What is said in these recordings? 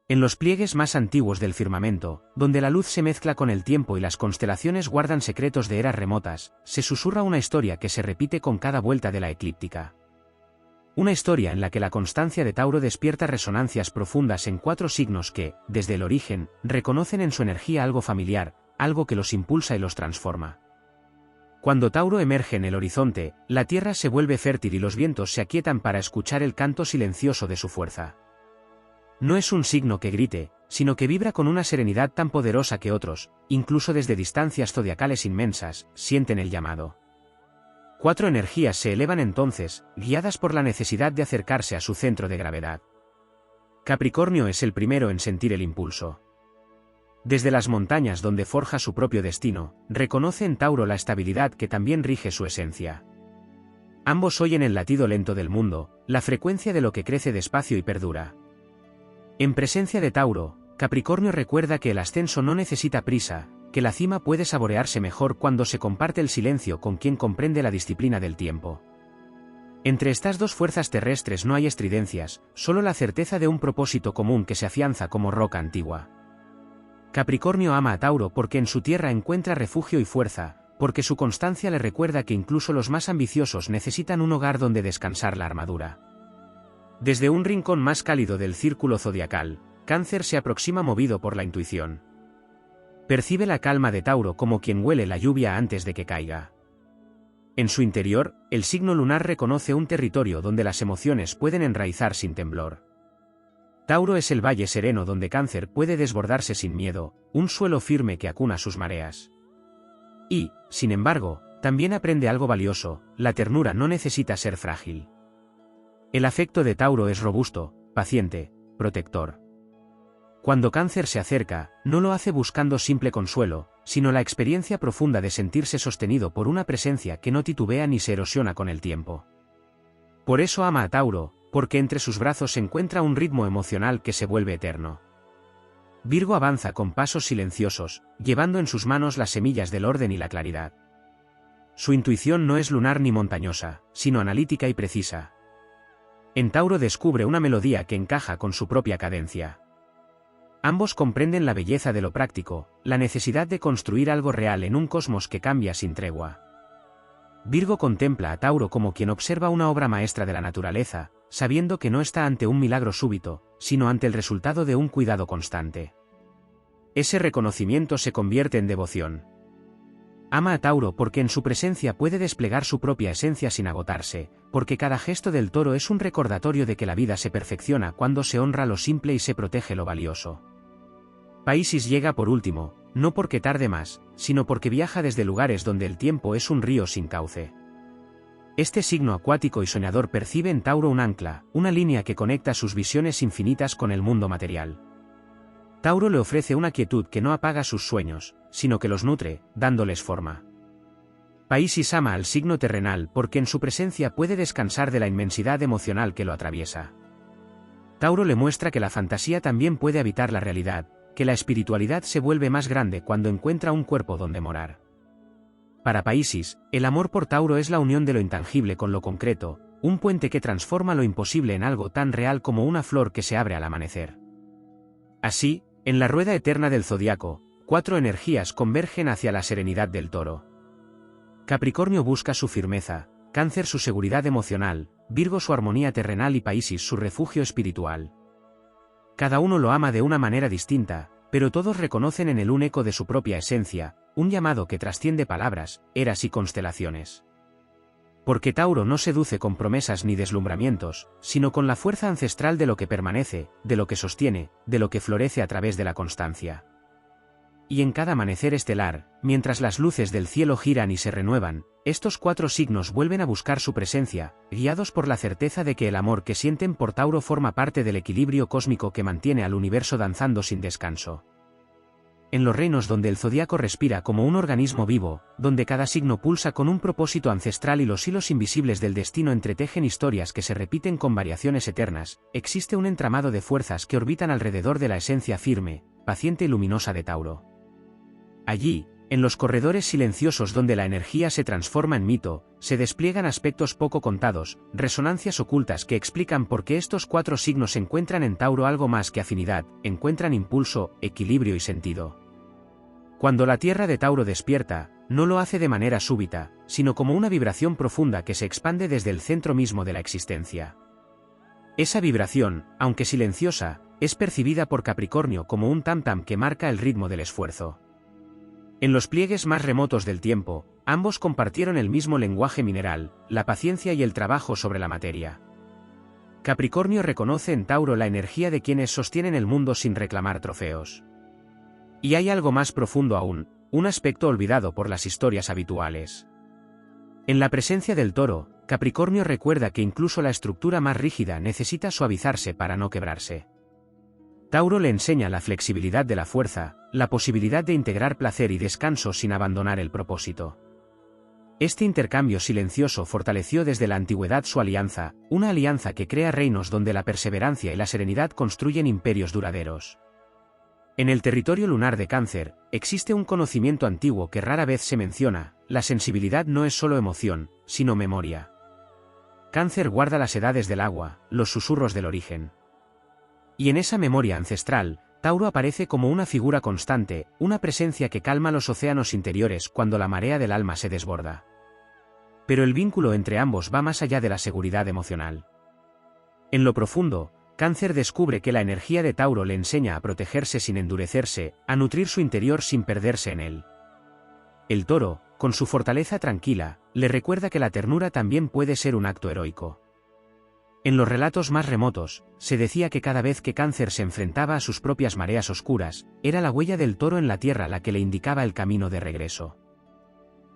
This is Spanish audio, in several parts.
En los pliegues más antiguos del firmamento, donde la luz se mezcla con el tiempo y las constelaciones guardan secretos de eras remotas, se susurra una historia que se repite con cada vuelta de la eclíptica. Una historia en la que la constancia de Tauro despierta resonancias profundas en 4 signos que, desde el origen, reconocen en su energía algo familiar, algo que los impulsa y los transforma. Cuando Tauro emerge en el horizonte, la tierra se vuelve fértil y los vientos se aquietan para escuchar el canto silencioso de su fuerza. No es un signo que grite, sino que vibra con una serenidad tan poderosa que otros, incluso desde distancias zodiacales inmensas, sienten el llamado. 4 energías se elevan entonces, guiadas por la necesidad de acercarse a su centro de gravedad. Capricornio es el primero en sentir el impulso. Desde las montañas donde forja su propio destino, reconoce en Tauro la estabilidad que también rige su esencia. Ambos oyen el latido lento del mundo, la frecuencia de lo que crece despacio y perdura. En presencia de Tauro, Capricornio recuerda que el ascenso no necesita prisa, que la cima puede saborearse mejor cuando se comparte el silencio con quien comprende la disciplina del tiempo. Entre estas dos fuerzas terrestres no hay estridencias, solo la certeza de un propósito común que se afianza como roca antigua. Capricornio ama a Tauro porque en su tierra encuentra refugio y fuerza, porque su constancia le recuerda que incluso los más ambiciosos necesitan un hogar donde descansar la armadura. Desde un rincón más cálido del círculo zodiacal, Cáncer se aproxima movido por la intuición. Percibe la calma de Tauro como quien huele la lluvia antes de que caiga. En su interior, el signo lunar reconoce un territorio donde las emociones pueden enraizar sin temblor. Tauro es el valle sereno donde Cáncer puede desbordarse sin miedo, un suelo firme que acuna sus mareas. Y, sin embargo, también aprende algo valioso: la ternura no necesita ser frágil. El afecto de Tauro es robusto, paciente, protector. Cuando Cáncer se acerca, no lo hace buscando simple consuelo, sino la experiencia profunda de sentirse sostenido por una presencia que no titubea ni se erosiona con el tiempo. Por eso ama a Tauro, porque entre sus brazos se encuentra un ritmo emocional que se vuelve eterno. Virgo avanza con pasos silenciosos, llevando en sus manos las semillas del orden y la claridad. Su intuición no es lunar ni montañosa, sino analítica y precisa. En Tauro descubre una melodía que encaja con su propia cadencia. Ambos comprenden la belleza de lo práctico, la necesidad de construir algo real en un cosmos que cambia sin tregua. Virgo contempla a Tauro como quien observa una obra maestra de la naturaleza, sabiendo que no está ante un milagro súbito, sino ante el resultado de un cuidado constante. Ese reconocimiento se convierte en devoción. Ama a Tauro porque en su presencia puede desplegar su propia esencia sin agotarse, porque cada gesto del toro es un recordatorio de que la vida se perfecciona cuando se honra lo simple y se protege lo valioso. Piscis llega por último, no porque tarde más, sino porque viaja desde lugares donde el tiempo es un río sin cauce. Este signo acuático y soñador percibe en Tauro un ancla, una línea que conecta sus visiones infinitas con el mundo material. Tauro le ofrece una quietud que no apaga sus sueños, sino que los nutre, dándoles forma. Piscis ama al signo terrenal porque en su presencia puede descansar de la inmensidad emocional que lo atraviesa. Tauro le muestra que la fantasía también puede habitar la realidad, que la espiritualidad se vuelve más grande cuando encuentra un cuerpo donde morar. Para Piscis, el amor por Tauro es la unión de lo intangible con lo concreto, un puente que transforma lo imposible en algo tan real como una flor que se abre al amanecer. Así, en la rueda eterna del zodiaco, 4 energías convergen hacia la serenidad del toro. Capricornio busca su firmeza, Cáncer su seguridad emocional, Virgo su armonía terrenal y Piscis su refugio espiritual. Cada uno lo ama de una manera distinta, pero todos reconocen en él un eco de su propia esencia, un llamado que trasciende palabras, eras y constelaciones. Porque Tauro no seduce con promesas ni deslumbramientos, sino con la fuerza ancestral de lo que permanece, de lo que sostiene, de lo que florece a través de la constancia. Y en cada amanecer estelar, mientras las luces del cielo giran y se renuevan, estos 4 signos vuelven a buscar su presencia, guiados por la certeza de que el amor que sienten por Tauro forma parte del equilibrio cósmico que mantiene al universo danzando sin descanso. En los reinos donde el zodiaco respira como un organismo vivo, donde cada signo pulsa con un propósito ancestral y los hilos invisibles del destino entretejen historias que se repiten con variaciones eternas, existe un entramado de fuerzas que orbitan alrededor de la esencia firme, paciente y luminosa de Tauro. Allí, En los corredores silenciosos donde la energía se transforma en mito, se despliegan aspectos poco contados, resonancias ocultas que explican por qué estos 4 signos encuentran en Tauro algo más que afinidad, encuentran impulso, equilibrio y sentido. Cuando la tierra de Tauro despierta, no lo hace de manera súbita, sino como una vibración profunda que se expande desde el centro mismo de la existencia. Esa vibración, aunque silenciosa, es percibida por Capricornio como un tam-tam que marca el ritmo del esfuerzo. En los pliegues más remotos del tiempo, ambos compartieron el mismo lenguaje mineral, la paciencia y el trabajo sobre la materia. Capricornio reconoce en Tauro la energía de quienes sostienen el mundo sin reclamar trofeos. Y hay algo más profundo aún, un aspecto olvidado por las historias habituales. En la presencia del Toro, Capricornio recuerda que incluso la estructura más rígida necesita suavizarse para no quebrarse. Tauro le enseña la flexibilidad de la fuerza, la posibilidad de integrar placer y descanso sin abandonar el propósito. Este intercambio silencioso fortaleció desde la antigüedad su alianza, una alianza que crea reinos donde la perseverancia y la serenidad construyen imperios duraderos. En el territorio lunar de Cáncer, existe un conocimiento antiguo que rara vez se menciona: la sensibilidad no es solo emoción, sino memoria. Cáncer guarda las edades del agua, los susurros del origen. Y en esa memoria ancestral, Tauro aparece como una figura constante, una presencia que calma los océanos interiores cuando la marea del alma se desborda. Pero el vínculo entre ambos va más allá de la seguridad emocional. En lo profundo, Cáncer descubre que la energía de Tauro le enseña a protegerse sin endurecerse, a nutrir su interior sin perderse en él. El Toro, con su fortaleza tranquila, le recuerda que la ternura también puede ser un acto heroico. En los relatos más remotos, se decía que cada vez que Cáncer se enfrentaba a sus propias mareas oscuras, era la huella del Toro en la tierra la que le indicaba el camino de regreso.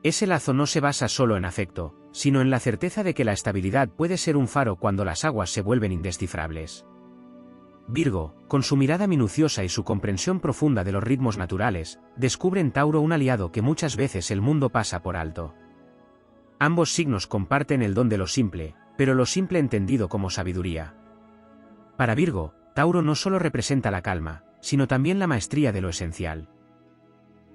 Ese lazo no se basa solo en afecto, sino en la certeza de que la estabilidad puede ser un faro cuando las aguas se vuelven indescifrables. Virgo, con su mirada minuciosa y su comprensión profunda de los ritmos naturales, descubre en Tauro un aliado que muchas veces el mundo pasa por alto. Ambos signos comparten el don de lo simple, pero lo simple entendido como sabiduría. Para Virgo, Tauro no solo representa la calma, sino también la maestría de lo esencial.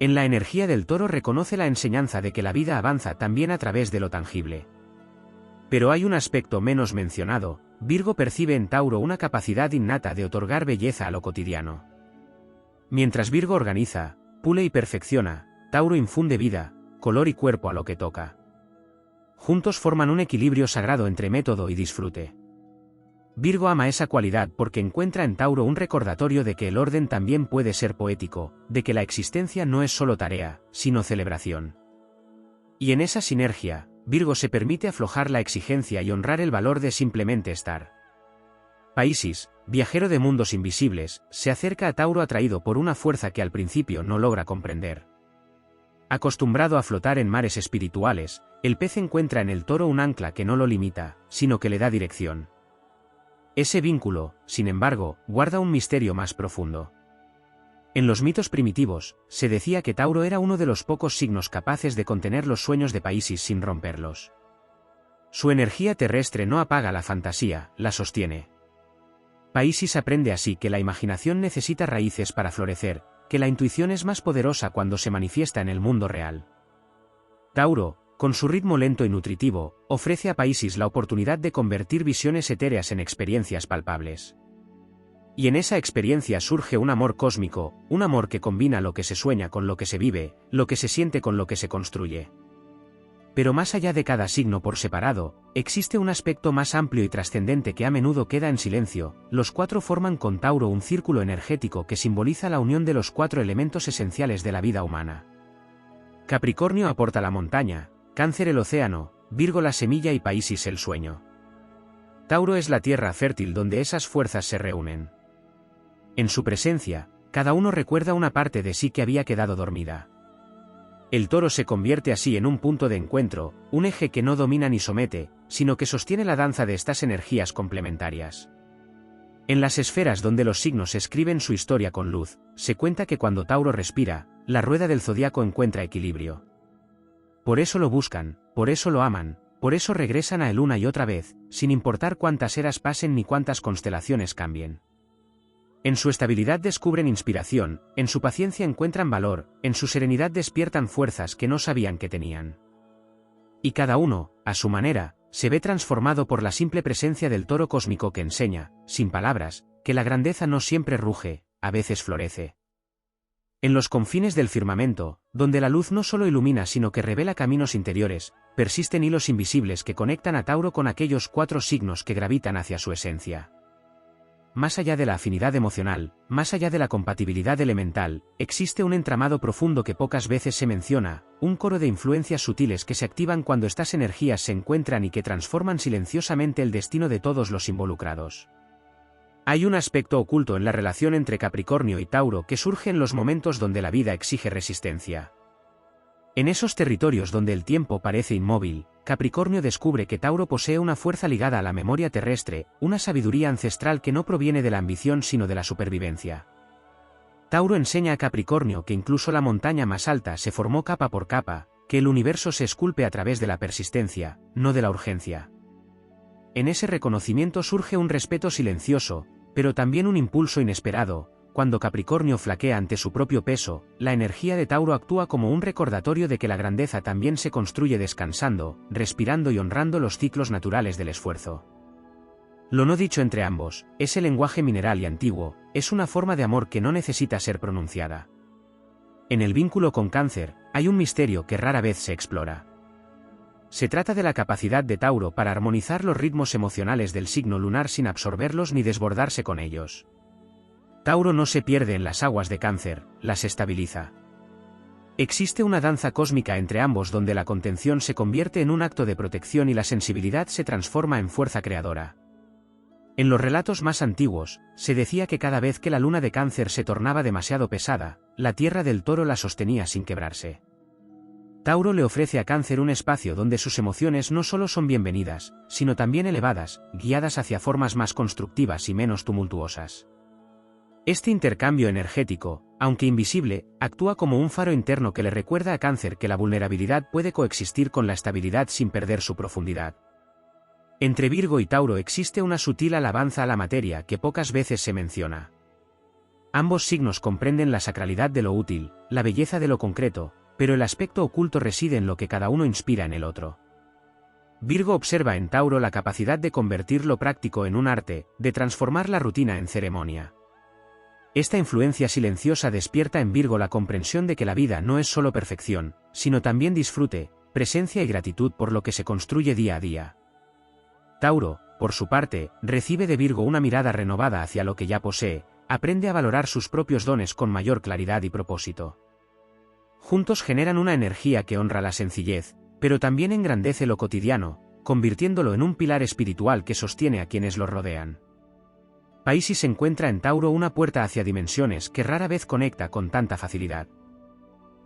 En la energía del Toro reconoce la enseñanza de que la vida avanza también a través de lo tangible. Pero hay un aspecto menos mencionado: Virgo percibe en Tauro una capacidad innata de otorgar belleza a lo cotidiano. Mientras Virgo organiza, pule y perfecciona, Tauro infunde vida, color y cuerpo a lo que toca. Juntos forman un equilibrio sagrado entre método y disfrute. Virgo ama esa cualidad porque encuentra en Tauro un recordatorio de que el orden también puede ser poético, de que la existencia no es solo tarea, sino celebración. Y en esa sinergia, Virgo se permite aflojar la exigencia y honrar el valor de simplemente estar. Paisis, viajero de mundos invisibles, se acerca a Tauro atraído por una fuerza que al principio no logra comprender. Acostumbrado a flotar en mares espirituales, el pez encuentra en el Toro un ancla que no lo limita, sino que le da dirección. Ese vínculo, sin embargo, guarda un misterio más profundo. En los mitos primitivos, se decía que Tauro era uno de los pocos signos capaces de contener los sueños de Paisis sin romperlos. Su energía terrestre no apaga la fantasía, la sostiene. Paisis aprende así que la imaginación necesita raíces para florecer, que la intuición es más poderosa cuando se manifiesta en el mundo real. Tauro, con su ritmo lento y nutritivo, ofrece a Paisis la oportunidad de convertir visiones etéreas en experiencias palpables. Y en esa experiencia surge un amor cósmico, un amor que combina lo que se sueña con lo que se vive, lo que se siente con lo que se construye. Pero más allá de cada signo por separado, existe un aspecto más amplio y trascendente que a menudo queda en silencio: los 4 forman con Tauro un círculo energético que simboliza la unión de los 4 elementos esenciales de la vida humana. Capricornio aporta la montaña, Cáncer el océano, Virgo la semilla y Paisis el sueño. Tauro es la tierra fértil donde esas fuerzas se reúnen. En su presencia, cada uno recuerda una parte de sí que había quedado dormida. El Toro se convierte así en un punto de encuentro, un eje que no domina ni somete, sino que sostiene la danza de estas energías complementarias. En las esferas donde los signos escriben su historia con luz, se cuenta que cuando Tauro respira, la rueda del zodiaco encuentra equilibrio. Por eso lo buscan, por eso lo aman, por eso regresan a él una y otra vez, sin importar cuántas eras pasen ni cuántas constelaciones cambien. En su estabilidad descubren inspiración, en su paciencia encuentran valor, en su serenidad despiertan fuerzas que no sabían que tenían. Y cada uno, a su manera, se ve transformado por la simple presencia del toro cósmico que enseña, sin palabras, que la grandeza no siempre ruge, a veces florece. En los confines del firmamento, donde la luz no solo ilumina sino que revela caminos interiores, persisten hilos invisibles que conectan a Tauro con aquellos 4 signos que gravitan hacia su esencia. Más allá de la afinidad emocional, más allá de la compatibilidad elemental, existe un entramado profundo que pocas veces se menciona, un coro de influencias sutiles que se activan cuando estas energías se encuentran y que transforman silenciosamente el destino de todos los involucrados. Hay un aspecto oculto en la relación entre Capricornio y Tauro que surge en los momentos donde la vida exige resistencia. En esos territorios donde el tiempo parece inmóvil, Capricornio descubre que Tauro posee una fuerza ligada a la memoria terrestre, una sabiduría ancestral que no proviene de la ambición sino de la supervivencia. Tauro enseña a Capricornio que incluso la montaña más alta se formó capa por capa, que el universo se esculpe a través de la persistencia, no de la urgencia. En ese reconocimiento surge un respeto silencioso, pero también un impulso inesperado. Cuando Capricornio flaquea ante su propio peso, la energía de Tauro actúa como un recordatorio de que la grandeza también se construye descansando, respirando y honrando los ciclos naturales del esfuerzo. Lo no dicho entre ambos, ese lenguaje mineral y antiguo, es una forma de amor que no necesita ser pronunciada. En el vínculo con Cáncer, hay un misterio que rara vez se explora. Se trata de la capacidad de Tauro para armonizar los ritmos emocionales del signo lunar sin absorberlos ni desbordarse con ellos. Tauro no se pierde en las aguas de Cáncer, las estabiliza. Existe una danza cósmica entre ambos donde la contención se convierte en un acto de protección y la sensibilidad se transforma en fuerza creadora. En los relatos más antiguos, se decía que cada vez que la luna de Cáncer se tornaba demasiado pesada, la tierra del Toro la sostenía sin quebrarse. Tauro le ofrece a Cáncer un espacio donde sus emociones no solo son bienvenidas, sino también elevadas, guiadas hacia formas más constructivas y menos tumultuosas. Este intercambio energético, aunque invisible, actúa como un faro interno que le recuerda a Cáncer que la vulnerabilidad puede coexistir con la estabilidad sin perder su profundidad. Entre Virgo y Tauro existe una sutil alabanza a la materia que pocas veces se menciona. Ambos signos comprenden la sacralidad de lo útil, la belleza de lo concreto, pero el aspecto oculto reside en lo que cada uno inspira en el otro. Virgo observa en Tauro la capacidad de convertir lo práctico en un arte, de transformar la rutina en ceremonia. Esta influencia silenciosa despierta en Virgo la comprensión de que la vida no es solo perfección, sino también disfrute, presencia y gratitud por lo que se construye día a día. Tauro, por su parte, recibe de Virgo una mirada renovada hacia lo que ya posee, aprende a valorar sus propios dones con mayor claridad y propósito. Juntos generan una energía que honra la sencillez, pero también engrandece lo cotidiano, convirtiéndolo en un pilar espiritual que sostiene a quienes lo rodean. Piscis encuentra en Tauro una puerta hacia dimensiones que rara vez conecta con tanta facilidad.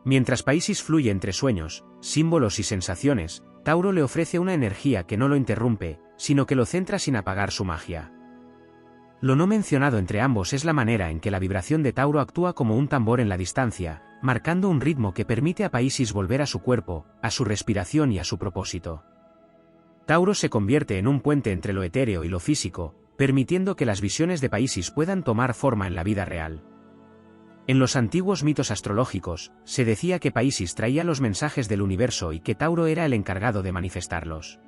Mientras Piscis fluye entre sueños, símbolos y sensaciones, Tauro le ofrece una energía que no lo interrumpe, sino que lo centra sin apagar su magia. Lo no mencionado entre ambos es la manera en que la vibración de Tauro actúa como un tambor en la distancia, marcando un ritmo que permite a Piscis volver a su cuerpo, a su respiración y a su propósito. Tauro se convierte en un puente entre lo etéreo y lo físico, permitiendo que las visiones de Piscis puedan tomar forma en la vida real. En los antiguos mitos astrológicos, se decía que Piscis traía los mensajes del universo y que Tauro era el encargado de manifestarlos.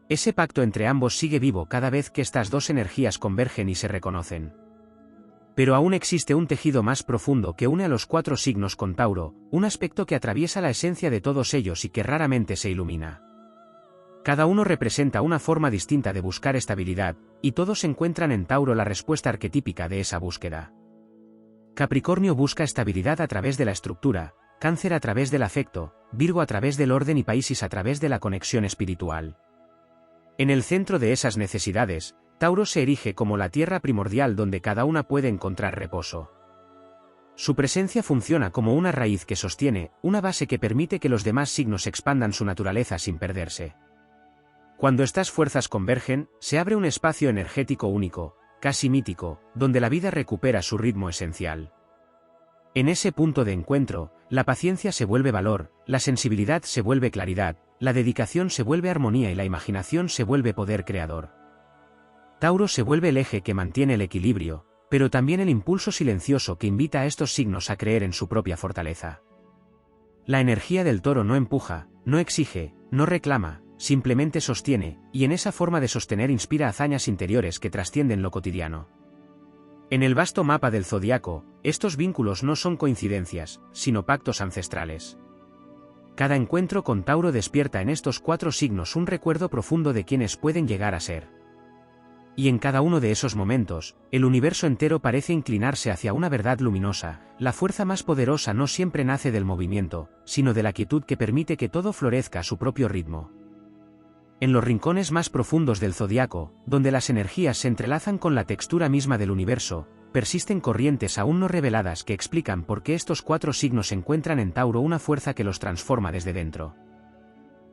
Ese pacto entre ambos sigue vivo cada vez que estas dos energías convergen y se reconocen. Pero aún existe un tejido más profundo que une a los 4 signos con Tauro, un aspecto que atraviesa la esencia de todos ellos y que raramente se ilumina. Cada uno representa una forma distinta de buscar estabilidad, y todos encuentran en Tauro la respuesta arquetípica de esa búsqueda. Capricornio busca estabilidad a través de la estructura, Cáncer a través del afecto, Virgo a través del orden y Piscis a través de la conexión espiritual. En el centro de esas necesidades, Tauro se erige como la tierra primordial donde cada una puede encontrar reposo. Su presencia funciona como una raíz que sostiene, una base que permite que los demás signos expandan su naturaleza sin perderse. Cuando estas fuerzas convergen, se abre un espacio energético único, casi mítico, donde la vida recupera su ritmo esencial. En ese punto de encuentro, la paciencia se vuelve valor, la sensibilidad se vuelve claridad, la dedicación se vuelve armonía y la imaginación se vuelve poder creador. Tauro se vuelve el eje que mantiene el equilibrio, pero también el impulso silencioso que invita a estos signos a creer en su propia fortaleza. La energía del Toro no empuja, no exige, no reclama, simplemente sostiene, y en esa forma de sostener inspira hazañas interiores que trascienden lo cotidiano. En el vasto mapa del zodiaco, estos vínculos no son coincidencias, sino pactos ancestrales. Cada encuentro con Tauro despierta en estos 4 signos un recuerdo profundo de quienes pueden llegar a ser. Y en cada uno de esos momentos, el universo entero parece inclinarse hacia una verdad luminosa. La fuerza más poderosa no siempre nace del movimiento, sino de la quietud que permite que todo florezca a su propio ritmo. En los rincones más profundos del zodiaco, donde las energías se entrelazan con la textura misma del universo, persisten corrientes aún no reveladas que explican por qué estos 4 signos encuentran en Tauro una fuerza que los transforma desde dentro.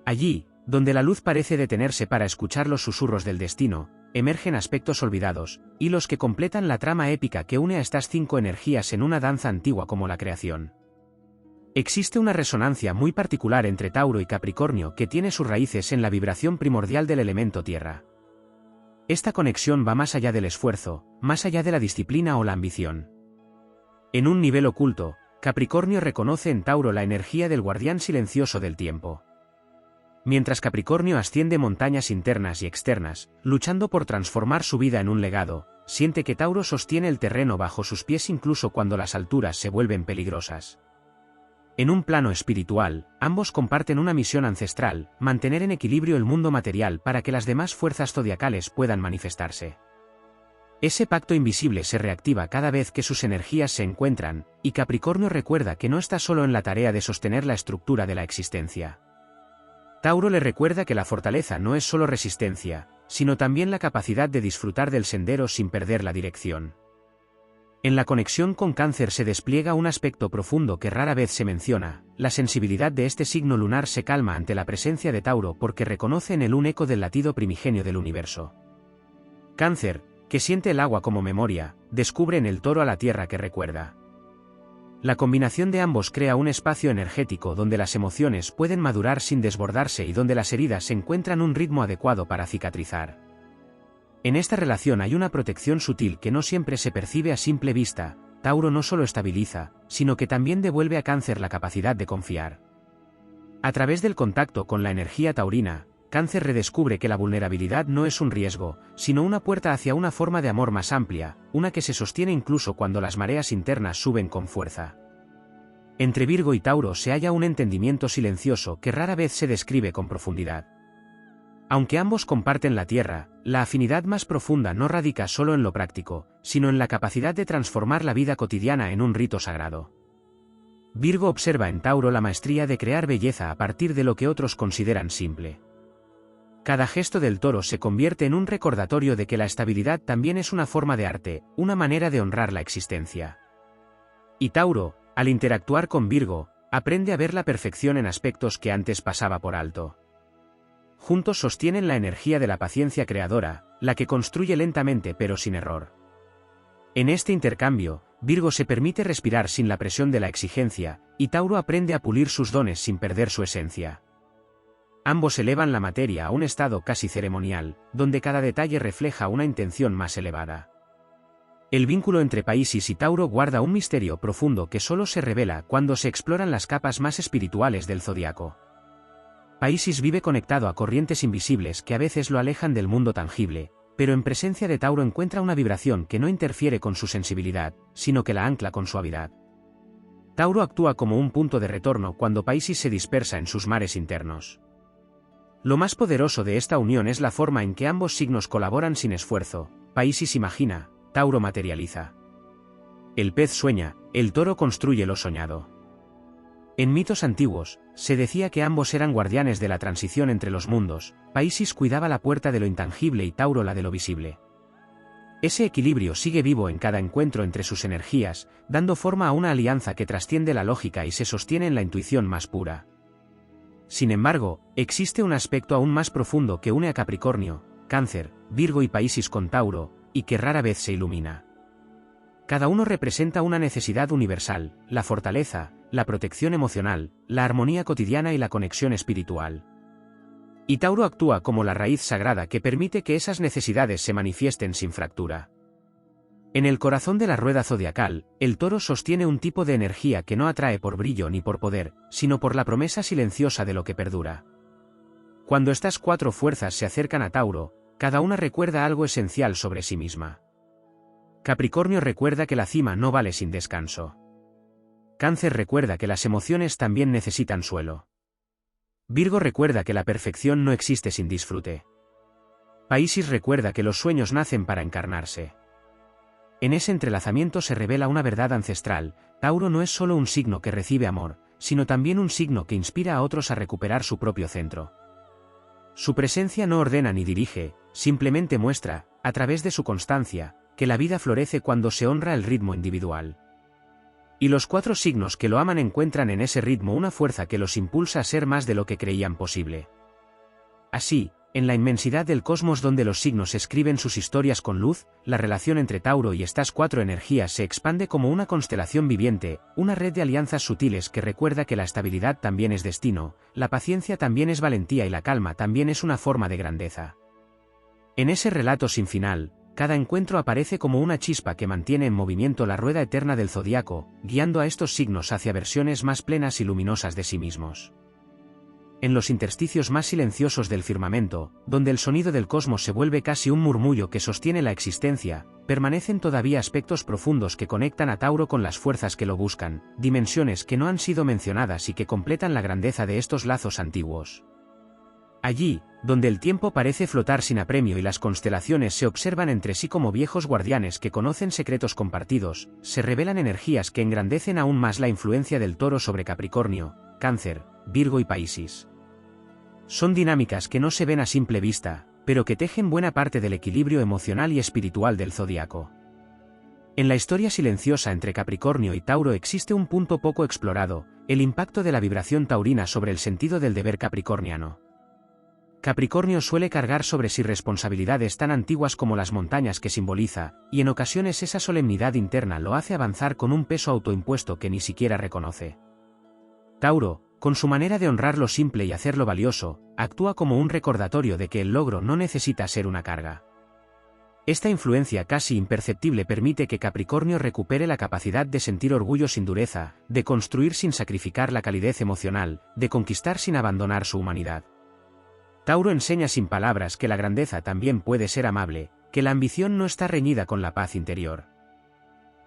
Allí, donde la luz parece detenerse para escuchar los susurros del destino, emergen aspectos olvidados, hilos que completan la trama épica que une a estas 5 energías en una danza antigua como la creación. Existe una resonancia muy particular entre Tauro y Capricornio que tiene sus raíces en la vibración primordial del elemento tierra. Esta conexión va más allá del esfuerzo, más allá de la disciplina o la ambición. En un nivel oculto, Capricornio reconoce en Tauro la energía del guardián silencioso del tiempo. Mientras Capricornio asciende montañas internas y externas, luchando por transformar su vida en un legado, siente que Tauro sostiene el terreno bajo sus pies incluso cuando las alturas se vuelven peligrosas. En un plano espiritual, ambos comparten una misión ancestral: mantener en equilibrio el mundo material para que las demás fuerzas zodiacales puedan manifestarse. Ese pacto invisible se reactiva cada vez que sus energías se encuentran, y Capricornio recuerda que no está solo en la tarea de sostener la estructura de la existencia. Tauro le recuerda que la fortaleza no es solo resistencia, sino también la capacidad de disfrutar del sendero sin perder la dirección. En la conexión con Cáncer se despliega un aspecto profundo que rara vez se menciona: la sensibilidad de este signo lunar se calma ante la presencia de Tauro porque reconoce en él un eco del latido primigenio del universo. Cáncer, que siente el agua como memoria, descubre en el Toro a la tierra que recuerda. La combinación de ambos crea un espacio energético donde las emociones pueden madurar sin desbordarse y donde las heridas encuentran un ritmo adecuado para cicatrizar. En esta relación hay una protección sutil que no siempre se percibe a simple vista. Tauro no solo estabiliza, sino que también devuelve a Cáncer la capacidad de confiar. A través del contacto con la energía taurina, Cáncer redescubre que la vulnerabilidad no es un riesgo, sino una puerta hacia una forma de amor más amplia, una que se sostiene incluso cuando las mareas internas suben con fuerza. Entre Virgo y Tauro se halla un entendimiento silencioso que rara vez se describe con profundidad. Aunque ambos comparten la Tierra, la afinidad más profunda no radica solo en lo práctico, sino en la capacidad de transformar la vida cotidiana en un rito sagrado. Virgo observa en Tauro la maestría de crear belleza a partir de lo que otros consideran simple. Cada gesto del Toro se convierte en un recordatorio de que la estabilidad también es una forma de arte, una manera de honrar la existencia. Y Tauro, al interactuar con Virgo, aprende a ver la perfección en aspectos que antes pasaba por alto. Juntos sostienen la energía de la paciencia creadora, la que construye lentamente pero sin error. En este intercambio, Virgo se permite respirar sin la presión de la exigencia, y Tauro aprende a pulir sus dones sin perder su esencia. Ambos elevan la materia a un estado casi ceremonial, donde cada detalle refleja una intención más elevada. El vínculo entre Páisis y Tauro guarda un misterio profundo que solo se revela cuando se exploran las capas más espirituales del zodiaco. Páisis vive conectado a corrientes invisibles que a veces lo alejan del mundo tangible, pero en presencia de Tauro encuentra una vibración que no interfiere con su sensibilidad, sino que la ancla con suavidad. Tauro actúa como un punto de retorno cuando Páisis se dispersa en sus mares internos. Lo más poderoso de esta unión es la forma en que ambos signos colaboran sin esfuerzo. Páisis imagina, Tauro materializa. El pez sueña, el toro construye lo soñado. En mitos antiguos, se decía que ambos eran guardianes de la transición entre los mundos. Páisis cuidaba la puerta de lo intangible y Tauro la de lo visible. Ese equilibrio sigue vivo en cada encuentro entre sus energías, dando forma a una alianza que trasciende la lógica y se sostiene en la intuición más pura. Sin embargo, existe un aspecto aún más profundo que une a Capricornio, Cáncer, Virgo y Páisis con Tauro, y que rara vez se ilumina. Cada uno representa una necesidad universal: la fortaleza, la protección emocional, la armonía cotidiana y la conexión espiritual. Y Tauro actúa como la raíz sagrada que permite que esas necesidades se manifiesten sin fractura. En el corazón de la rueda zodiacal, el Toro sostiene un tipo de energía que no atrae por brillo ni por poder, sino por la promesa silenciosa de lo que perdura. Cuando estas 4 fuerzas se acercan a Tauro, cada una recuerda algo esencial sobre sí misma. Capricornio recuerda que la cima no vale sin descanso. Cáncer recuerda que las emociones también necesitan suelo. Virgo recuerda que la perfección no existe sin disfrute. Países recuerda que los sueños nacen para encarnarse. En ese entrelazamiento se revela una verdad ancestral: Tauro no es solo un signo que recibe amor, sino también un signo que inspira a otros a recuperar su propio centro. Su presencia no ordena ni dirige, simplemente muestra, a través de su constancia, que la vida florece cuando se honra el ritmo individual. Y los 4 signos que lo aman encuentran en ese ritmo una fuerza que los impulsa a ser más de lo que creían posible. Así, en la inmensidad del cosmos donde los signos escriben sus historias con luz, la relación entre Tauro y estas 4 energías se expande como una constelación viviente, una red de alianzas sutiles que recuerda que la estabilidad también es destino, la paciencia también es valentía y la calma también es una forma de grandeza. En ese relato sin final, cada encuentro aparece como una chispa que mantiene en movimiento la rueda eterna del zodiaco, guiando a estos signos hacia versiones más plenas y luminosas de sí mismos. En los intersticios más silenciosos del firmamento, donde el sonido del cosmos se vuelve casi un murmullo que sostiene la existencia, permanecen todavía aspectos profundos que conectan a Tauro con las fuerzas que lo buscan, dimensiones que no han sido mencionadas y que completan la grandeza de estos lazos antiguos. Allí, donde el tiempo parece flotar sin apremio y las constelaciones se observan entre sí como viejos guardianes que conocen secretos compartidos, se revelan energías que engrandecen aún más la influencia del Toro sobre Capricornio, Cáncer, Virgo y Países. Son dinámicas que no se ven a simple vista, pero que tejen buena parte del equilibrio emocional y espiritual del zodiaco. En la historia silenciosa entre Capricornio y Tauro existe un punto poco explorado: el impacto de la vibración taurina sobre el sentido del deber capricorniano. Capricornio suele cargar sobre sí responsabilidades tan antiguas como las montañas que simboliza, y en ocasiones esa solemnidad interna lo hace avanzar con un peso autoimpuesto que ni siquiera reconoce. Tauro, con su manera de honrar lo simple y hacerlo valioso, actúa como un recordatorio de que el logro no necesita ser una carga. Esta influencia casi imperceptible permite que Capricornio recupere la capacidad de sentir orgullo sin dureza, de construir sin sacrificar la calidez emocional, de conquistar sin abandonar su humanidad. Tauro enseña sin palabras que la grandeza también puede ser amable, que la ambición no está reñida con la paz interior.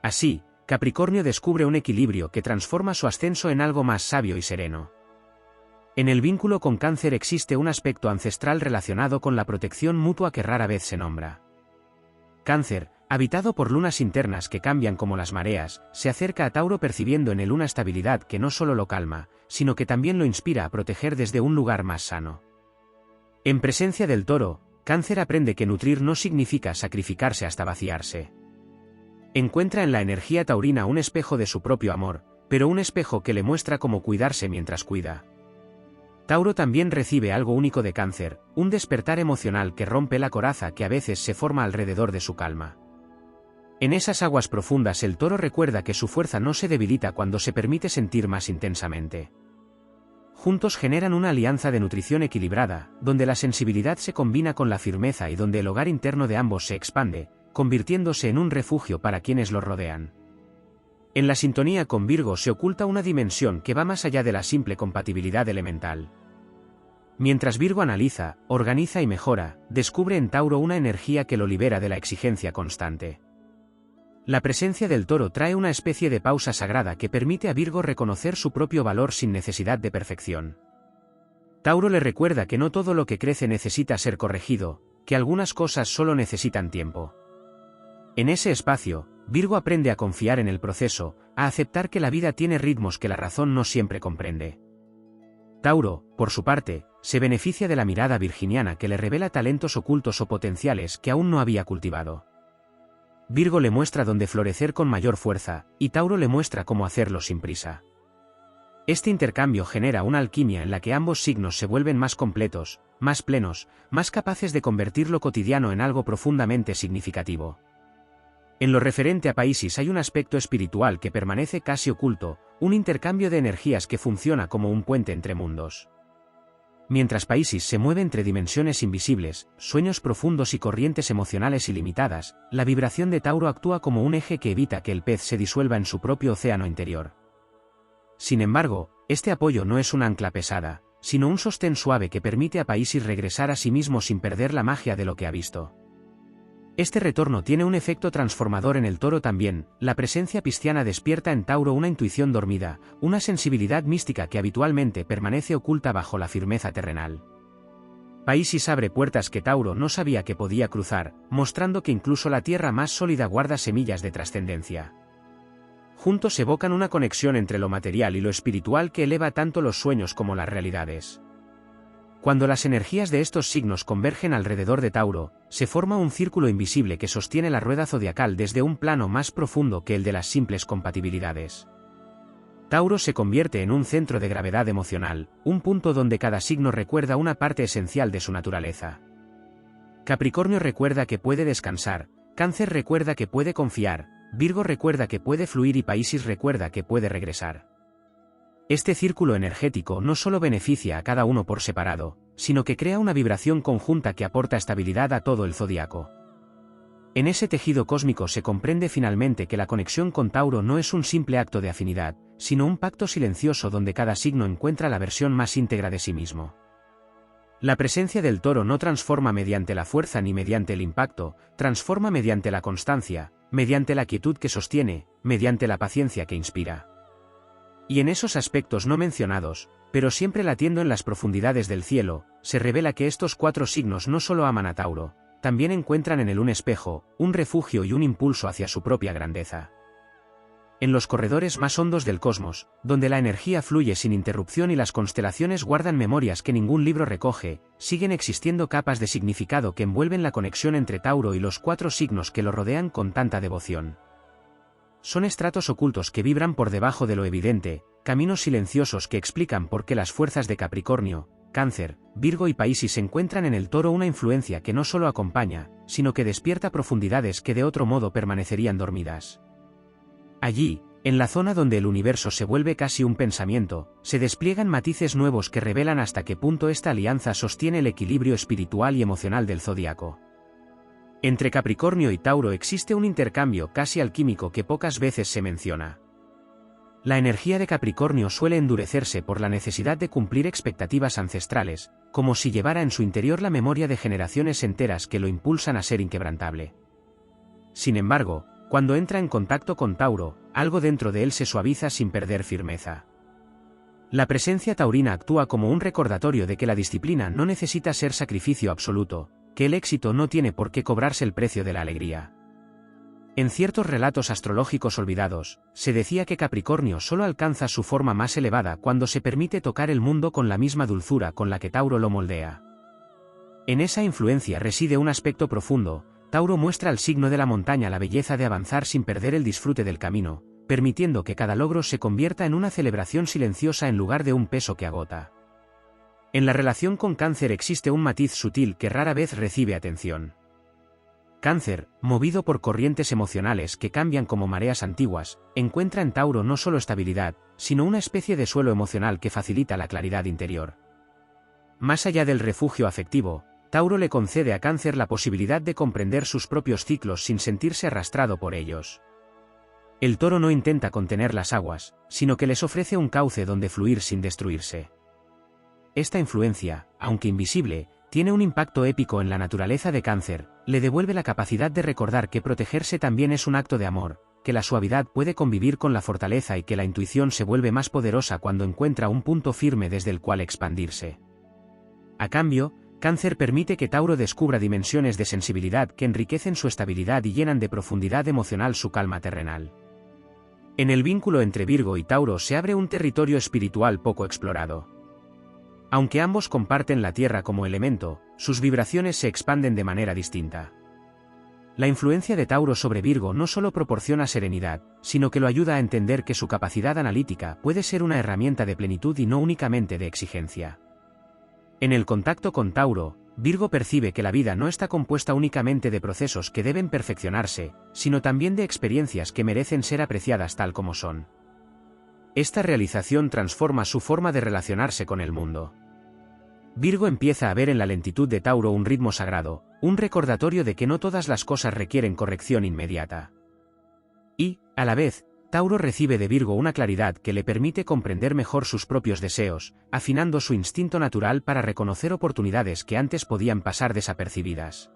Así, Capricornio descubre un equilibrio que transforma su ascenso en algo más sabio y sereno. En el vínculo con Cáncer existe un aspecto ancestral relacionado con la protección mutua que rara vez se nombra. Cáncer, habitado por lunas internas que cambian como las mareas, se acerca a Tauro percibiendo en él una estabilidad que no solo lo calma, sino que también lo inspira a proteger desde un lugar más sano. En presencia del Toro, Cáncer aprende que nutrir no significa sacrificarse hasta vaciarse. Encuentra en la energía taurina un espejo de su propio amor, pero un espejo que le muestra cómo cuidarse mientras cuida. Tauro también recibe algo único de Cáncer, un despertar emocional que rompe la coraza que a veces se forma alrededor de su calma. En esas aguas profundas el Toro recuerda que su fuerza no se debilita cuando se permite sentir más intensamente. Juntos generan una alianza de nutrición equilibrada, donde la sensibilidad se combina con la firmeza y donde el hogar interno de ambos se expande, convirtiéndose en un refugio para quienes los rodean. En la sintonía con Virgo se oculta una dimensión que va más allá de la simple compatibilidad elemental. Mientras Virgo analiza, organiza y mejora, descubre en Tauro una energía que lo libera de la exigencia constante. La presencia del Toro trae una especie de pausa sagrada que permite a Virgo reconocer su propio valor sin necesidad de perfección. Tauro le recuerda que no todo lo que crece necesita ser corregido, que algunas cosas solo necesitan tiempo. En ese espacio, Virgo aprende a confiar en el proceso, a aceptar que la vida tiene ritmos que la razón no siempre comprende. Tauro, por su parte, se beneficia de la mirada virginiana que le revela talentos ocultos o potenciales que aún no había cultivado. Virgo le muestra dónde florecer con mayor fuerza, y Tauro le muestra cómo hacerlo sin prisa. Este intercambio genera una alquimia en la que ambos signos se vuelven más completos, más plenos, más capaces de convertir lo cotidiano en algo profundamente significativo. En lo referente a Países hay un aspecto espiritual que permanece casi oculto, un intercambio de energías que funciona como un puente entre mundos. Mientras Piscis se mueve entre dimensiones invisibles, sueños profundos y corrientes emocionales ilimitadas, la vibración de Tauro actúa como un eje que evita que el pez se disuelva en su propio océano interior. Sin embargo, este apoyo no es un ancla pesada, sino un sostén suave que permite a Piscis regresar a sí mismo sin perder la magia de lo que ha visto. Este retorno tiene un efecto transformador en el Toro también. La presencia pisciana despierta en Tauro una intuición dormida, una sensibilidad mística que habitualmente permanece oculta bajo la firmeza terrenal. Piscis abre puertas que Tauro no sabía que podía cruzar, mostrando que incluso la tierra más sólida guarda semillas de trascendencia. Juntos evocan una conexión entre lo material y lo espiritual que eleva tanto los sueños como las realidades. Cuando las energías de estos signos convergen alrededor de Tauro, se forma un círculo invisible que sostiene la rueda zodiacal desde un plano más profundo que el de las simples compatibilidades. Tauro se convierte en un centro de gravedad emocional, un punto donde cada signo recuerda una parte esencial de su naturaleza. Capricornio recuerda que puede descansar, Cáncer recuerda que puede confiar, Virgo recuerda que puede fluir y Piscis recuerda que puede regresar. Este círculo energético no solo beneficia a cada uno por separado, sino que crea una vibración conjunta que aporta estabilidad a todo el zodiaco. En ese tejido cósmico se comprende finalmente que la conexión con Tauro no es un simple acto de afinidad, sino un pacto silencioso donde cada signo encuentra la versión más íntegra de sí mismo. La presencia del Toro no transforma mediante la fuerza ni mediante el impacto, transforma mediante la constancia, mediante la quietud que sostiene, mediante la paciencia que inspira. Y en esos aspectos no mencionados, pero siempre latiendo en las profundidades del cielo, se revela que estos cuatro signos no solo aman a Tauro, también encuentran en él un espejo, un refugio y un impulso hacia su propia grandeza. En los corredores más hondos del cosmos, donde la energía fluye sin interrupción y las constelaciones guardan memorias que ningún libro recoge, siguen existiendo capas de significado que envuelven la conexión entre Tauro y los cuatro signos que lo rodean con tanta devoción. Son estratos ocultos que vibran por debajo de lo evidente, caminos silenciosos que explican por qué las fuerzas de Capricornio, Cáncer, Virgo y Piscis encuentran en el Toro una influencia que no solo acompaña, sino que despierta profundidades que de otro modo permanecerían dormidas. Allí, en la zona donde el universo se vuelve casi un pensamiento, se despliegan matices nuevos que revelan hasta qué punto esta alianza sostiene el equilibrio espiritual y emocional del zodiaco. Entre Capricornio y Tauro existe un intercambio casi alquímico que pocas veces se menciona. La energía de Capricornio suele endurecerse por la necesidad de cumplir expectativas ancestrales, como si llevara en su interior la memoria de generaciones enteras que lo impulsan a ser inquebrantable. Sin embargo, cuando entra en contacto con Tauro, algo dentro de él se suaviza sin perder firmeza. La presencia taurina actúa como un recordatorio de que la disciplina no necesita ser sacrificio absoluto, que el éxito no tiene por qué cobrarse el precio de la alegría. En ciertos relatos astrológicos olvidados, se decía que Capricornio solo alcanza su forma más elevada cuando se permite tocar el mundo con la misma dulzura con la que Tauro lo moldea. En esa influencia reside un aspecto profundo. Tauro muestra al signo de la montaña la belleza de avanzar sin perder el disfrute del camino, permitiendo que cada logro se convierta en una celebración silenciosa en lugar de un peso que agota. En la relación con Cáncer existe un matiz sutil que rara vez recibe atención. Cáncer, movido por corrientes emocionales que cambian como mareas antiguas, encuentra en Tauro no solo estabilidad, sino una especie de suelo emocional que facilita la claridad interior. Más allá del refugio afectivo, Tauro le concede a Cáncer la posibilidad de comprender sus propios ciclos sin sentirse arrastrado por ellos. El Toro no intenta contener las aguas, sino que les ofrece un cauce donde fluir sin destruirse. Esta influencia, aunque invisible, tiene un impacto épico en la naturaleza de Cáncer, le devuelve la capacidad de recordar que protegerse también es un acto de amor, que la suavidad puede convivir con la fortaleza y que la intuición se vuelve más poderosa cuando encuentra un punto firme desde el cual expandirse. A cambio, Cáncer permite que Tauro descubra dimensiones de sensibilidad que enriquecen su estabilidad y llenan de profundidad emocional su calma terrenal. En el vínculo entre Virgo y Tauro se abre un territorio espiritual poco explorado. Aunque ambos comparten la tierra como elemento, sus vibraciones se expanden de manera distinta. La influencia de Tauro sobre Virgo no solo proporciona serenidad, sino que lo ayuda a entender que su capacidad analítica puede ser una herramienta de plenitud y no únicamente de exigencia. En el contacto con Tauro, Virgo percibe que la vida no está compuesta únicamente de procesos que deben perfeccionarse, sino también de experiencias que merecen ser apreciadas tal como son. Esta realización transforma su forma de relacionarse con el mundo. Virgo empieza a ver en la lentitud de Tauro un ritmo sagrado, un recordatorio de que no todas las cosas requieren corrección inmediata. Y, a la vez, Tauro recibe de Virgo una claridad que le permite comprender mejor sus propios deseos, afinando su instinto natural para reconocer oportunidades que antes podían pasar desapercibidas.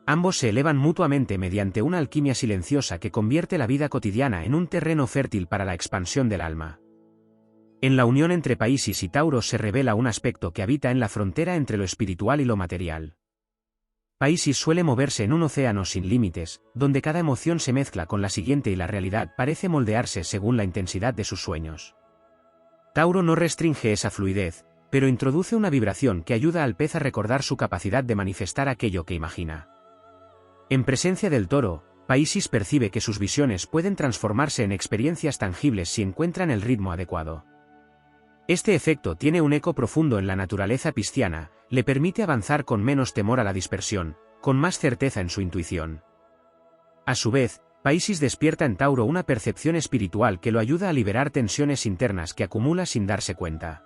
Ambos se elevan mutuamente mediante una alquimia silenciosa que convierte la vida cotidiana en un terreno fértil para la expansión del alma. En la unión entre Páisis y Tauro se revela un aspecto que habita en la frontera entre lo espiritual y lo material. Páisis suele moverse en un océano sin límites, donde cada emoción se mezcla con la siguiente y la realidad parece moldearse según la intensidad de sus sueños. Tauro no restringe esa fluidez, pero introduce una vibración que ayuda al pez a recordar su capacidad de manifestar aquello que imagina. En presencia del Toro, Páisis percibe que sus visiones pueden transformarse en experiencias tangibles si encuentran el ritmo adecuado. Este efecto tiene un eco profundo en la naturaleza pisciana, le permite avanzar con menos temor a la dispersión, con más certeza en su intuición. A su vez, Páisis despierta en Tauro una percepción espiritual que lo ayuda a liberar tensiones internas que acumula sin darse cuenta.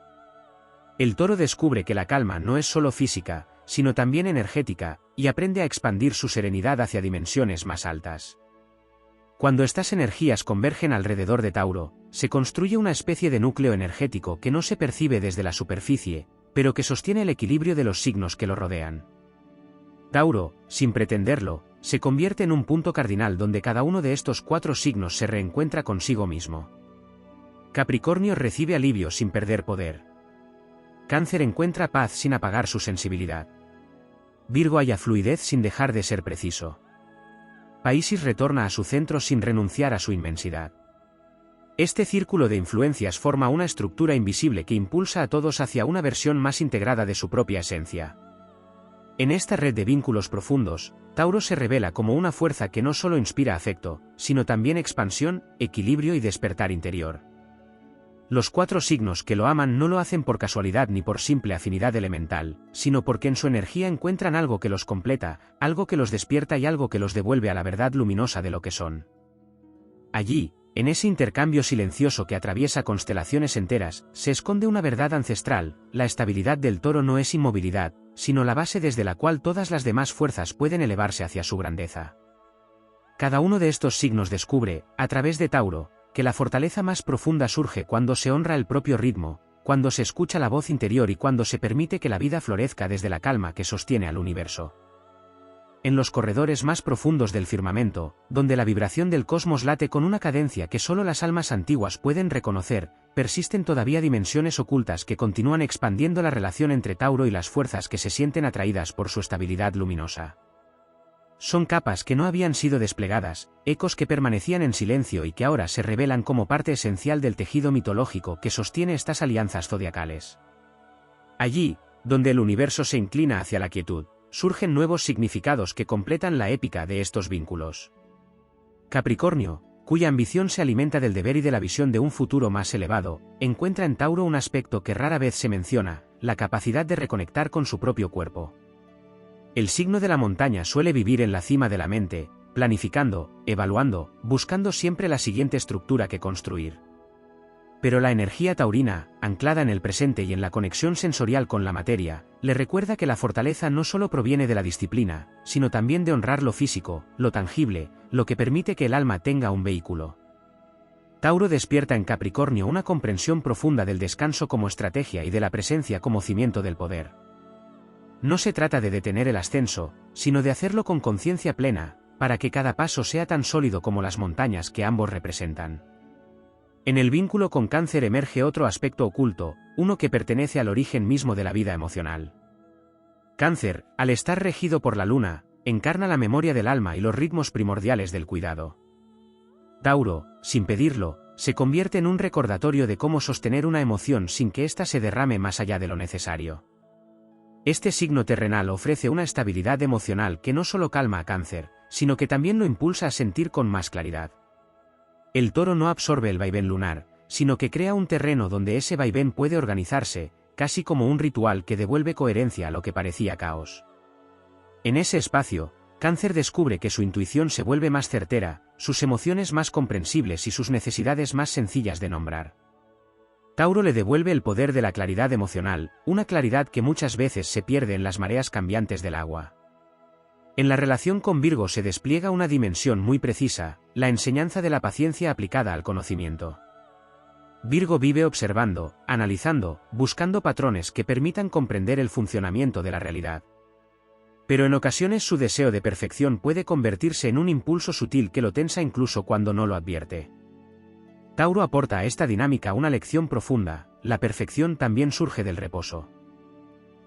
El Toro descubre que la calma no es solo física, sino también energética, y aprende a expandir su serenidad hacia dimensiones más altas. Cuando estas energías convergen alrededor de Tauro, se construye una especie de núcleo energético que no se percibe desde la superficie, pero que sostiene el equilibrio de los signos que lo rodean. Tauro, sin pretenderlo, se convierte en un punto cardinal donde cada uno de estos 4 signos se reencuentra consigo mismo. Capricornio recibe alivio sin perder poder. Cáncer encuentra paz sin apagar su sensibilidad. Virgo halla fluidez sin dejar de ser preciso. Páisis retorna a su centro sin renunciar a su inmensidad. Este círculo de influencias forma una estructura invisible que impulsa a todos hacia una versión más integrada de su propia esencia. En esta red de vínculos profundos, Tauro se revela como una fuerza que no solo inspira afecto, sino también expansión, equilibrio y despertar interior. Los 4 signos que lo aman no lo hacen por casualidad ni por simple afinidad elemental, sino porque en su energía encuentran algo que los completa, algo que los despierta y algo que los devuelve a la verdad luminosa de lo que son. Allí, en ese intercambio silencioso que atraviesa constelaciones enteras, se esconde una verdad ancestral: la estabilidad del Toro no es inmovilidad, sino la base desde la cual todas las demás fuerzas pueden elevarse hacia su grandeza. Cada uno de estos signos descubre, a través de Tauro, que la fortaleza más profunda surge cuando se honra el propio ritmo, cuando se escucha la voz interior y cuando se permite que la vida florezca desde la calma que sostiene al universo. En los corredores más profundos del firmamento, donde la vibración del cosmos late con una cadencia que solo las almas antiguas pueden reconocer, persisten todavía dimensiones ocultas que continúan expandiendo la relación entre Tauro y las fuerzas que se sienten atraídas por su estabilidad luminosa. Son capas que no habían sido desplegadas, ecos que permanecían en silencio y que ahora se revelan como parte esencial del tejido mitológico que sostiene estas alianzas zodiacales. Allí, donde el universo se inclina hacia la quietud, surgen nuevos significados que completan la épica de estos vínculos. Capricornio, cuya ambición se alimenta del deber y de la visión de un futuro más elevado, encuentra en Tauro un aspecto que rara vez se menciona: la capacidad de reconectar con su propio cuerpo. El signo de la montaña suele vivir en la cima de la mente, planificando, evaluando, buscando siempre la siguiente estructura que construir. Pero la energía taurina, anclada en el presente y en la conexión sensorial con la materia, le recuerda que la fortaleza no solo proviene de la disciplina, sino también de honrar lo físico, lo tangible, lo que permite que el alma tenga un vehículo. Tauro despierta en Capricornio una comprensión profunda del descanso como estrategia y de la presencia como cimiento del poder. No se trata de detener el ascenso, sino de hacerlo con conciencia plena, para que cada paso sea tan sólido como las montañas que ambos representan. En el vínculo con Cáncer emerge otro aspecto oculto, uno que pertenece al origen mismo de la vida emocional. Cáncer, al estar regido por la luna, encarna la memoria del alma y los ritmos primordiales del cuidado. Tauro, sin pedirlo, se convierte en un recordatorio de cómo sostener una emoción sin que ésta se derrame más allá de lo necesario. Este signo terrenal ofrece una estabilidad emocional que no solo calma a Cáncer, sino que también lo impulsa a sentir con más claridad. El Toro no absorbe el vaivén lunar, sino que crea un terreno donde ese vaivén puede organizarse, casi como un ritual que devuelve coherencia a lo que parecía caos. En ese espacio, Cáncer descubre que su intuición se vuelve más certera, sus emociones más comprensibles y sus necesidades más sencillas de nombrar. Tauro le devuelve el poder de la claridad emocional, una claridad que muchas veces se pierde en las mareas cambiantes del agua. En la relación con Virgo se despliega una dimensión muy precisa, la enseñanza de la paciencia aplicada al conocimiento. Virgo vive observando, analizando, buscando patrones que permitan comprender el funcionamiento de la realidad. Pero en ocasiones su deseo de perfección puede convertirse en un impulso sutil que lo tensa incluso cuando no lo advierte. Tauro aporta a esta dinámica una lección profunda: la perfección también surge del reposo.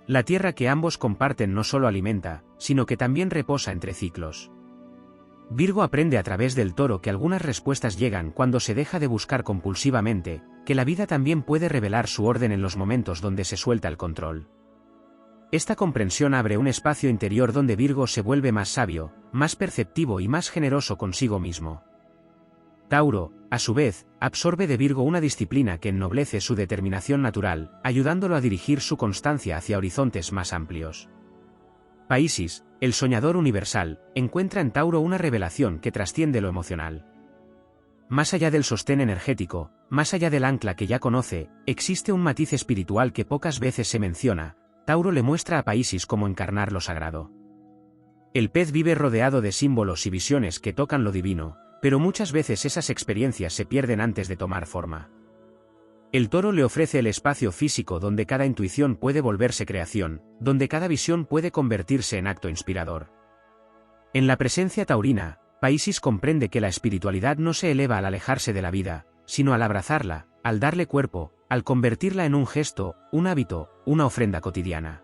La tierra que ambos comparten no solo alimenta, sino que también reposa entre ciclos. Virgo aprende a través del Toro que algunas respuestas llegan cuando se deja de buscar compulsivamente, que la vida también puede revelar su orden en los momentos donde se suelta el control. Esta comprensión abre un espacio interior donde Virgo se vuelve más sabio, más perceptivo y más generoso consigo mismo. Tauro, a su vez, absorbe de Virgo una disciplina que ennoblece su determinación natural, ayudándolo a dirigir su constancia hacia horizontes más amplios. Paisis, el soñador universal, encuentra en Tauro una revelación que trasciende lo emocional. Más allá del sostén energético, más allá del ancla que ya conoce, existe un matiz espiritual que pocas veces se menciona. Tauro le muestra a Paisis cómo encarnar lo sagrado. El pez vive rodeado de símbolos y visiones que tocan lo divino, pero muchas veces esas experiencias se pierden antes de tomar forma. El Toro le ofrece el espacio físico donde cada intuición puede volverse creación, donde cada visión puede convertirse en acto inspirador. En la presencia taurina, Paisis comprende que la espiritualidad no se eleva al alejarse de la vida, sino al abrazarla, al darle cuerpo, al convertirla en un gesto, un hábito, una ofrenda cotidiana.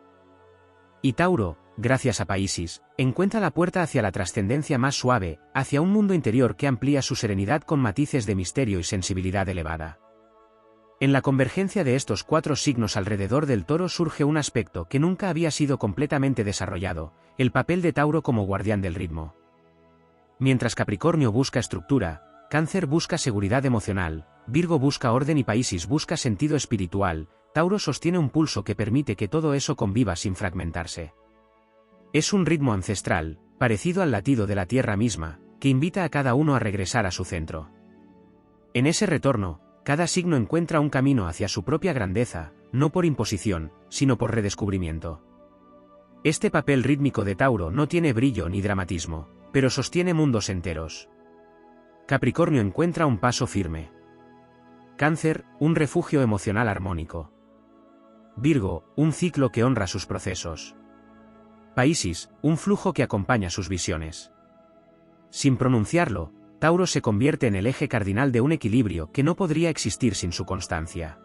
Y Tauro, gracias a Paisis, encuentra la puerta hacia la trascendencia más suave, hacia un mundo interior que amplía su serenidad con matices de misterio y sensibilidad elevada. En la convergencia de estos cuatro signos alrededor del Toro surge un aspecto que nunca había sido completamente desarrollado: el papel de Tauro como guardián del ritmo. Mientras Capricornio busca estructura, Cáncer busca seguridad emocional, Virgo busca orden y Paisis busca sentido espiritual, Tauro sostiene un pulso que permite que todo eso conviva sin fragmentarse. Es un ritmo ancestral, parecido al latido de la tierra misma, que invita a cada uno a regresar a su centro. En ese retorno, cada signo encuentra un camino hacia su propia grandeza, no por imposición, sino por redescubrimiento. Este papel rítmico de Tauro no tiene brillo ni dramatismo, pero sostiene mundos enteros. Capricornio encuentra un paso firme. Cáncer, un refugio emocional armónico. Virgo, un ciclo que honra sus procesos. Paisis, un flujo que acompaña sus visiones. Sin pronunciarlo, Tauro se convierte en el eje cardinal de un equilibrio que no podría existir sin su constancia.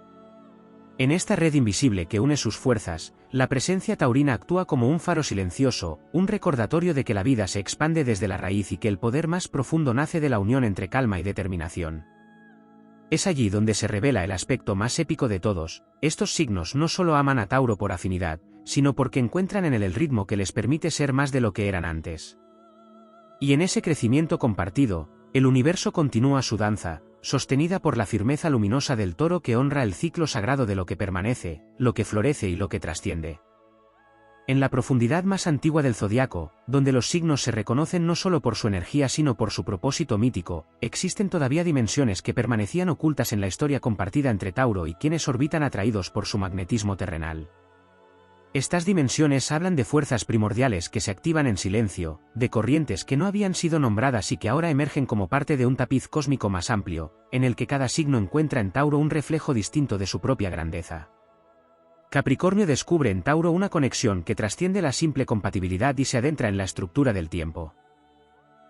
En esta red invisible que une sus fuerzas, la presencia taurina actúa como un faro silencioso, un recordatorio de que la vida se expande desde la raíz y que el poder más profundo nace de la unión entre calma y determinación. Es allí donde se revela el aspecto más épico de todos. Estos signos no solo aman a Tauro por afinidad, sino porque encuentran en él el ritmo que les permite ser más de lo que eran antes. Y en ese crecimiento compartido, el universo continúa su danza, sostenida por la firmeza luminosa del Toro que honra el ciclo sagrado de lo que permanece, lo que florece y lo que trasciende. En la profundidad más antigua del zodiaco, donde los signos se reconocen no solo por su energía sino por su propósito mítico, existen todavía dimensiones que permanecían ocultas en la historia compartida entre Tauro y quienes orbitan atraídos por su magnetismo terrenal. Estas dimensiones hablan de fuerzas primordiales que se activan en silencio, de corrientes que no habían sido nombradas y que ahora emergen como parte de un tapiz cósmico más amplio, en el que cada signo encuentra en Tauro un reflejo distinto de su propia grandeza. Capricornio descubre en Tauro una conexión que trasciende la simple compatibilidad y se adentra en la estructura del tiempo.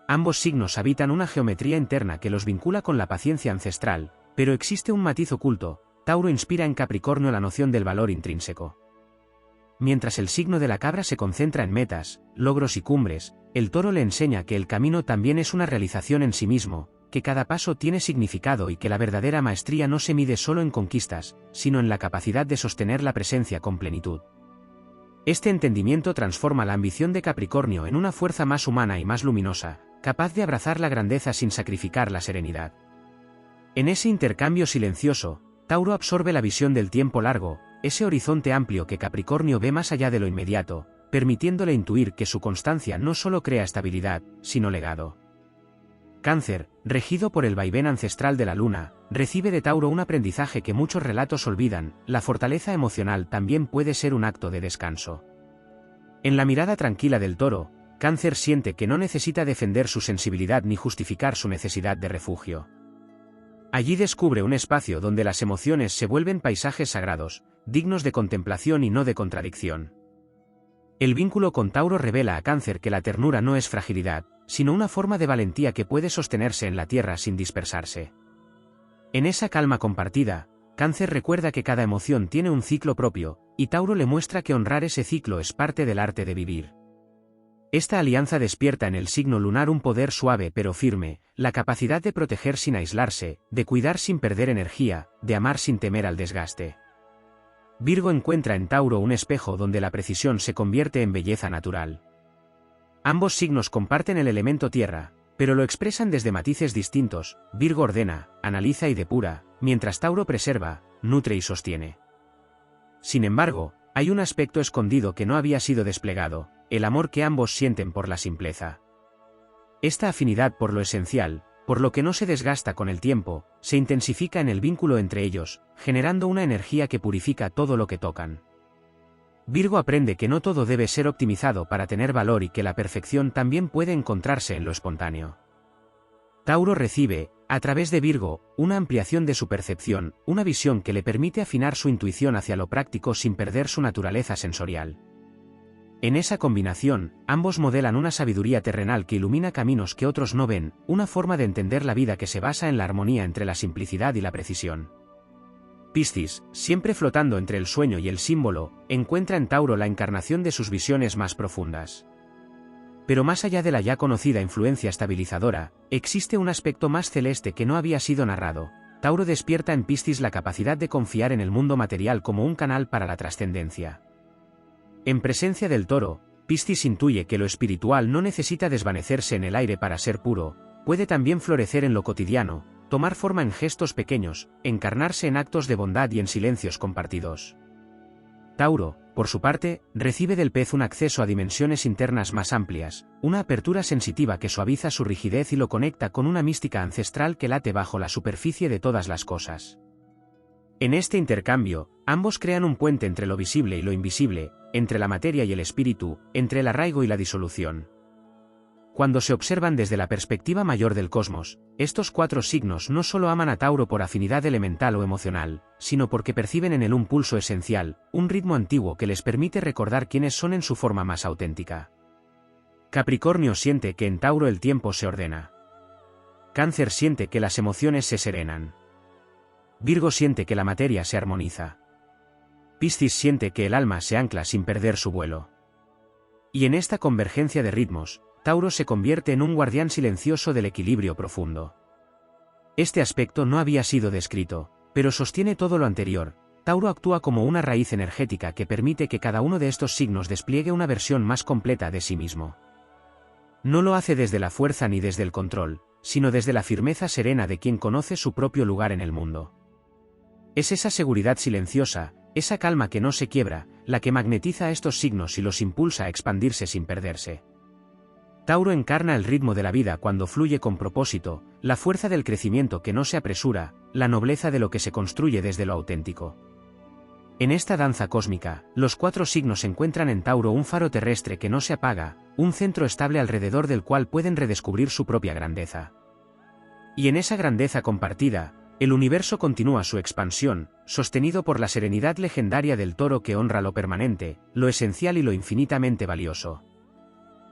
Ambos signos habitan una geometría interna que los vincula con la paciencia ancestral, pero existe un matiz oculto: Tauro inspira en Capricornio la noción del valor intrínseco. Mientras el signo de la cabra se concentra en metas, logros y cumbres, el Toro le enseña que el camino también es una realización en sí mismo, que cada paso tiene significado y que la verdadera maestría no se mide solo en conquistas, sino en la capacidad de sostener la presencia con plenitud. Este entendimiento transforma la ambición de Capricornio en una fuerza más humana y más luminosa, capaz de abrazar la grandeza sin sacrificar la serenidad. En ese intercambio silencioso, Tauro absorbe la visión del tiempo largo, ese horizonte amplio que Capricornio ve más allá de lo inmediato, permitiéndole intuir que su constancia no solo crea estabilidad, sino legado. Cáncer, regido por el vaivén ancestral de la luna, recibe de Tauro un aprendizaje que muchos relatos olvidan: la fortaleza emocional también puede ser un acto de descanso. En la mirada tranquila del Toro, Cáncer siente que no necesita defender su sensibilidad ni justificar su necesidad de refugio. Allí descubre un espacio donde las emociones se vuelven paisajes sagrados, dignos de contemplación y no de contradicción. El vínculo con Tauro revela a Cáncer que la ternura no es fragilidad, sino una forma de valentía que puede sostenerse en la tierra sin dispersarse. En esa calma compartida, Cáncer recuerda que cada emoción tiene un ciclo propio, y Tauro le muestra que honrar ese ciclo es parte del arte de vivir. Esta alianza despierta en el signo lunar un poder suave pero firme, la capacidad de proteger sin aislarse, de cuidar sin perder energía, de amar sin temer al desgaste. Virgo encuentra en Tauro un espejo donde la precisión se convierte en belleza natural. Ambos signos comparten el elemento tierra, pero lo expresan desde matices distintos. Virgo ordena, analiza y depura, mientras Tauro preserva, nutre y sostiene. Sin embargo, hay un aspecto escondido que no había sido desplegado: el amor que ambos sienten por la simpleza. Esta afinidad por lo esencial, por lo que no se desgasta con el tiempo, se intensifica en el vínculo entre ellos, generando una energía que purifica todo lo que tocan. Virgo aprende que no todo debe ser optimizado para tener valor y que la perfección también puede encontrarse en lo espontáneo. Tauro recibe, a través de Virgo, una ampliación de su percepción, una visión que le permite afinar su intuición hacia lo práctico sin perder su naturaleza sensorial. En esa combinación, ambos modelan una sabiduría terrenal que ilumina caminos que otros no ven, una forma de entender la vida que se basa en la armonía entre la simplicidad y la precisión. Piscis, siempre flotando entre el sueño y el símbolo, encuentra en Tauro la encarnación de sus visiones más profundas. Pero más allá de la ya conocida influencia estabilizadora, existe un aspecto más celeste que no había sido narrado. Tauro despierta en Piscis la capacidad de confiar en el mundo material como un canal para la trascendencia. En presencia del Toro, Piscis intuye que lo espiritual no necesita desvanecerse en el aire para ser puro, puede también florecer en lo cotidiano, tomar forma en gestos pequeños, encarnarse en actos de bondad y en silencios compartidos. Tauro, por su parte, recibe del Pez un acceso a dimensiones internas más amplias, una apertura sensitiva que suaviza su rigidez y lo conecta con una mística ancestral que late bajo la superficie de todas las cosas. En este intercambio, ambos crean un puente entre lo visible y lo invisible, entre la materia y el espíritu, entre el arraigo y la disolución. Cuando se observan desde la perspectiva mayor del cosmos, estos cuatro signos no solo aman a Tauro por afinidad elemental o emocional, sino porque perciben en él un pulso esencial, un ritmo antiguo que les permite recordar quiénes son en su forma más auténtica. Capricornio siente que en Tauro el tiempo se ordena. Cáncer siente que las emociones se serenan. Virgo siente que la materia se armoniza. Piscis siente que el alma se ancla sin perder su vuelo. Y en esta convergencia de ritmos, Tauro se convierte en un guardián silencioso del equilibrio profundo. Este aspecto no había sido descrito, pero sostiene todo lo anterior. Tauro actúa como una raíz energética que permite que cada uno de estos signos despliegue una versión más completa de sí mismo. No lo hace desde la fuerza ni desde el control, sino desde la firmeza serena de quien conoce su propio lugar en el mundo. Es esa seguridad silenciosa, esa calma que no se quiebra, la que magnetiza a estos signos y los impulsa a expandirse sin perderse. Tauro encarna el ritmo de la vida cuando fluye con propósito, la fuerza del crecimiento que no se apresura, la nobleza de lo que se construye desde lo auténtico. En esta danza cósmica, los cuatro signos encuentran en Tauro un faro terrestre que no se apaga, un centro estable alrededor del cual pueden redescubrir su propia grandeza. Y en esa grandeza compartida, el universo continúa su expansión, sostenido por la serenidad legendaria del Toro que honra lo permanente, lo esencial y lo infinitamente valioso.